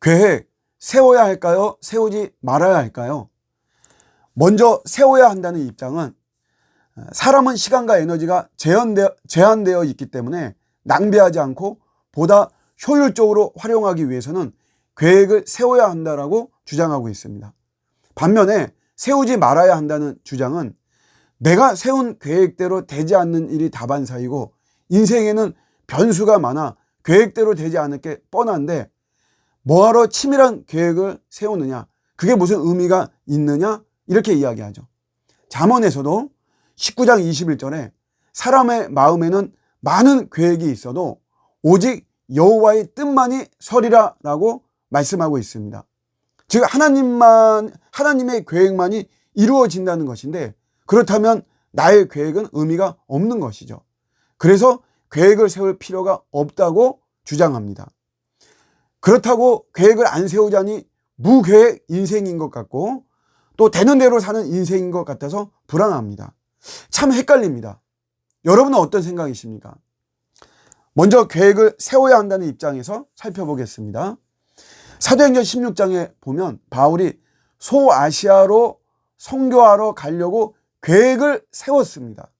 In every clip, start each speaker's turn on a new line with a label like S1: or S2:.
S1: 계획 세워야 할까요? 세우지 말아야 할까요? 먼저 세워야 한다는 입장은 사람은 시간과 에너지가 제한되어 있기 때문에 낭비하지 않고 보다 효율적으로 활용하기 위해서는 계획을 세워야 한다라고 주장하고 있습니다. 반면에 세우지 말아야 한다는 주장은 내가 세운 계획대로 되지 않는 일이 다반사이고 인생에는 변수가 많아 계획대로 되지 않을 게 뻔한데 뭐하러 치밀한 계획을 세우느냐, 그게 무슨 의미가 있느냐, 이렇게 이야기하죠. 잠언에서도 19장 21절에 사람의 마음에는 많은 계획이 있어도 오직 여호와의 뜻만이 서리라 라고 말씀하고 있습니다. 즉 하나님의 계획만이 이루어진다는 것인데, 그렇다면 나의 계획은 의미가 없는 것이죠. 그래서 계획을 세울 필요가 없다고 주장합니다. 그렇다고 계획을 안 세우자니 무계획 인생인 것 같고 또 되는 대로 사는 인생인 것 같아서 불안합니다. 참 헷갈립니다. 여러분은 어떤 생각이십니까? 먼저 계획을 세워야 한다는 입장에서 살펴보겠습니다. 사도행전 16장에 보면 바울이 소아시아로 선교하러 가려고 계획을 세웠습니다.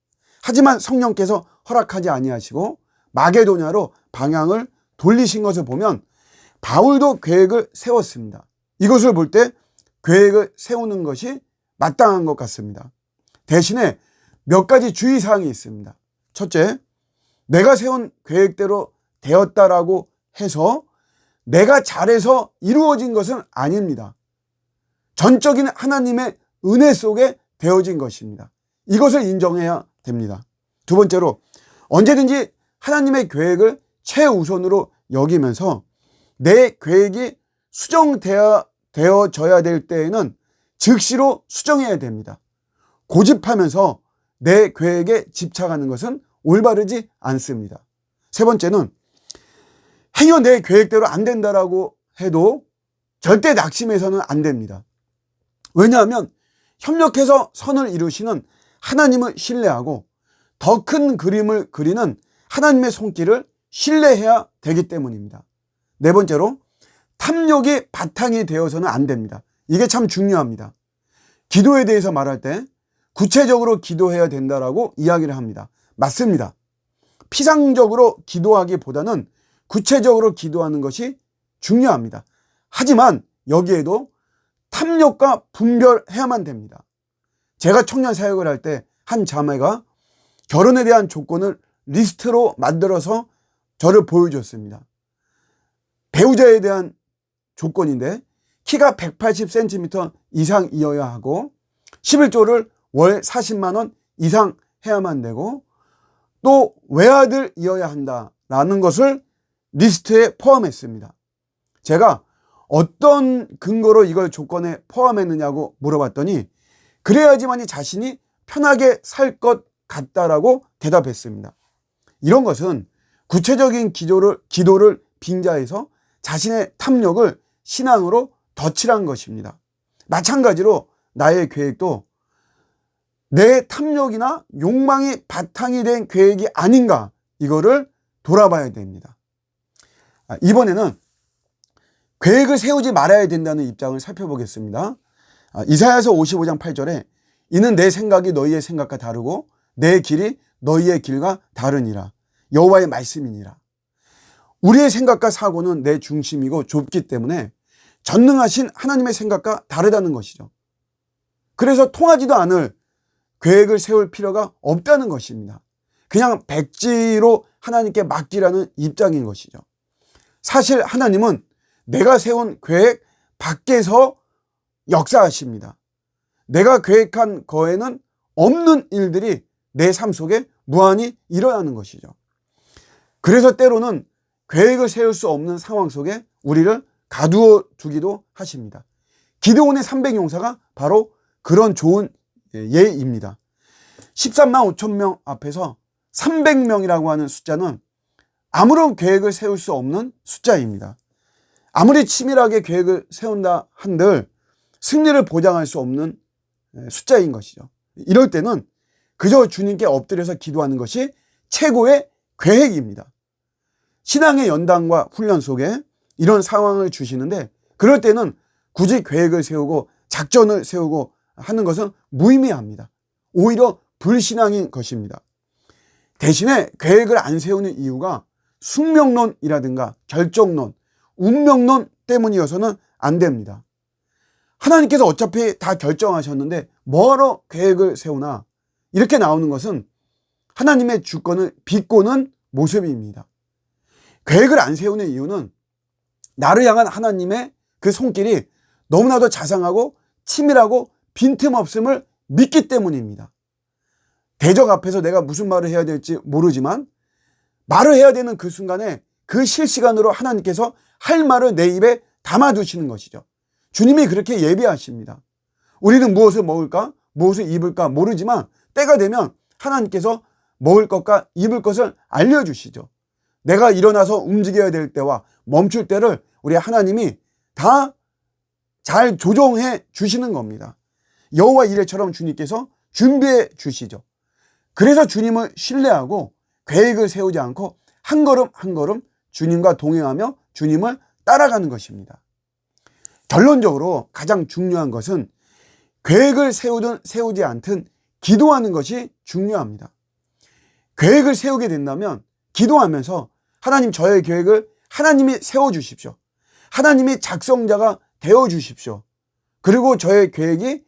S1: 하지만 성령께서 허락하지 아니하시고 마게도냐로 방향을 돌리신 것을 보면 바울도 계획을 세웠습니다. 이것을 볼 때 계획을 세우는 것이 마땅한 것 같습니다. 대신에 몇 가지 주의사항이 있습니다. 첫째, 내가 세운 계획대로 되었다라고 해서 내가 잘해서 이루어진 것은 아닙니다. 전적인 하나님의 은혜 속에 되어진 것입니다. 이것을 인정해야 됩니다. 두 번째로, 언제든지 하나님의 계획을 최우선으로 여기면서 내 계획이 수정되어져야 될 때에는 즉시로 수정해야 됩니다. 고집하면서 내 계획에 집착하는 것은 올바르지 않습니다. 세 번째는 행여 내 계획대로 안 된다라고 해도 절대 낙심해서는 안 됩니다. 왜냐하면 협력해서 선을 이루시는 하나님을 신뢰하고 더 큰 그림을 그리는 하나님의 손길을 신뢰해야 되기 때문입니다. 네 번째로, 탐욕이 바탕이 되어서는 안 됩니다. 이게 참 중요합니다. 기도에 대해서 말할 때 구체적으로 기도해야 된다라고 이야기를 합니다. 맞습니다. 피상적으로 기도하기보다는 구체적으로 기도하는 것이 중요합니다. 하지만 여기에도 탐욕과 분별해야만 됩니다. 제가 청년 사역을 할 때 한 자매가 결혼에 대한 조건을 리스트로 만들어서 저를 보여줬습니다. 배우자에 대한 조건인데 키가 180cm 이상이어야 하고 11조를 월 40만 원 이상 해야만 되고 또 외아들이어야 한다라는 것을 리스트에 포함했습니다. 제가 어떤 근거로 이걸 조건에 포함했느냐고 물어봤더니 그래야지만이 자신이 편하게 살 것 같다라고 대답했습니다. 이런 것은 구체적인 기도를 빙자해서 자신의 탐욕을 신앙으로 덧칠한 것입니다. 마찬가지로 나의 계획도 내 탐욕이나 욕망이 바탕이 된 계획이 아닌가, 이거를 돌아봐야 됩니다. 이번에는 계획을 세우지 말아야 된다는 입장을 살펴보겠습니다. 이사야서 55장 8절에 이는 내 생각이 너희의 생각과 다르고 내 길이 너희의 길과 다르니라. 여호와의 말씀이니라. 우리의 생각과 사고는 내 중심이고 좁기 때문에 전능하신 하나님의 생각과 다르다는 것이죠. 그래서 통하지도 않을 계획을 세울 필요가 없다는 것입니다. 그냥 백지로 하나님께 맡기라는 입장인 것이죠. 사실 하나님은 내가 세운 계획 밖에서 역사하십니다. 내가 계획한 거에는 없는 일들이 내 삶 속에 무한히 일어나는 것이죠. 그래서 때로는 계획을 세울 수 없는 상황 속에 우리를 가두어 두기도 하십니다. 기드온의 300용사가 바로 그런 좋은 예입니다. 13만 5천 명 앞에서 300명이라고 하는 숫자는 아무런 계획을 세울 수 없는 숫자입니다. 아무리 치밀하게 계획을 세운다 한들 승리를 보장할 수 없는 숫자인 것이죠. 이럴 때는 그저 주님께 엎드려서 기도하는 것이 최고의 계획입니다. 신앙의 연단과 훈련 속에 이런 상황을 주시는데, 그럴 때는 굳이 계획을 세우고 작전을 세우고 하는 것은 무의미합니다. 오히려 불신앙인 것입니다. 대신에 계획을 안 세우는 이유가 숙명론이라든가 결정론, 운명론 때문이어서는 안 됩니다. 하나님께서 어차피 다 결정하셨는데 뭐하러 계획을 세우나, 이렇게 나오는 것은 하나님의 주권을 비꼬는 모습입니다. 계획을 안 세우는 이유는 나를 향한 하나님의 그 손길이 너무나도 자상하고 치밀하고 빈틈없음을 믿기 때문입니다. 대적 앞에서 내가 무슨 말을 해야 될지 모르지만 말을 해야 되는 그 순간에 그 실시간으로 하나님께서 할 말을 내 입에 담아두시는 것이죠. 주님이 그렇게 예비하십니다. 우리는 무엇을 먹을까, 무엇을 입을까 모르지만 때가 되면 하나님께서 먹을 것과 입을 것을 알려주시죠. 내가 일어나서 움직여야 될 때와 멈출 때를 우리 하나님이 다 잘 조정해 주시는 겁니다. 여호와 이레처럼 주님께서 준비해 주시죠. 그래서 주님을 신뢰하고 계획을 세우지 않고 한 걸음 한 걸음 주님과 동행하며 주님을 따라가는 것입니다. 결론적으로 가장 중요한 것은 계획을 세우든 세우지 않든 기도하는 것이 중요합니다. 계획을 세우게 된다면 기도하면서 하나님, 저의 계획을 하나님이 세워주십시오. 하나님이 작성자가 되어주십시오. 그리고 저의 계획이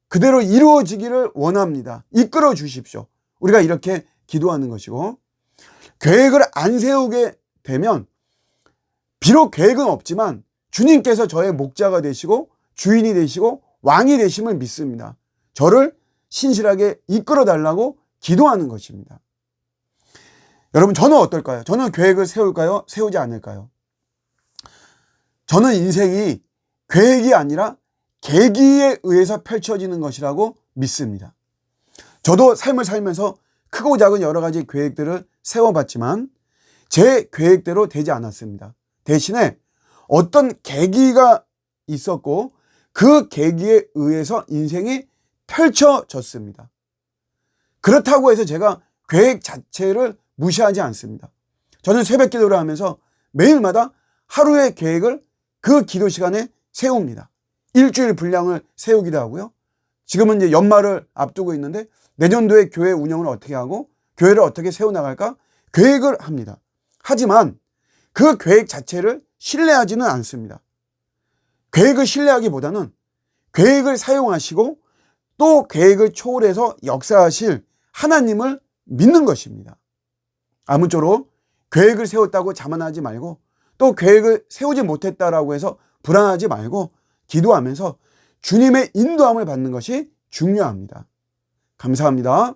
S1: 그대로 이루어지기를 원합니다. 이끌어 주십시오. 우리가 이렇게 기도하는 것이고, 계획을 안 세우게 되면 비록 계획은 없지만 주님께서 저의 목자가 되시고 주인이 되시고 왕이 되심을 믿습니다. 저를 신실하게 이끌어 달라고 기도하는 것입니다. 여러분, 저는 어떨까요? 저는 계획을 세울까요? 세우지 않을까요? 저는 인생이 계획이 아니라 계기에 의해서 펼쳐지는 것이라고 믿습니다. 저도 삶을 살면서 크고 작은 여러 가지 계획들을 세워봤지만 제 계획대로 되지 않았습니다. 대신에 어떤 계기가 있었고 그 계기에 의해서 인생이 펼쳐졌습니다. 그렇다고 해서 제가 계획 자체를 무시하지 않습니다. 저는 새벽 기도를 하면서 매일마다 하루의 계획을 그 기도 시간에 세웁니다. 일주일 분량을 세우기도 하고요. 지금은 이제 연말을 앞두고 있는데 내년도에 교회 운영을 어떻게 하고 교회를 어떻게 세워나갈까 계획을 합니다. 하지만 그 계획 자체를 신뢰하지는 않습니다. 계획을 신뢰하기보다는 계획을 사용하시고 또 계획을 초월해서 역사하실 하나님을 믿는 것입니다. 아무쪼록 계획을 세웠다고 자만하지 말고 또 계획을 세우지 못했다라고 해서 불안하지 말고 기도하면서 주님의 인도함을 받는 것이 중요합니다. 감사합니다.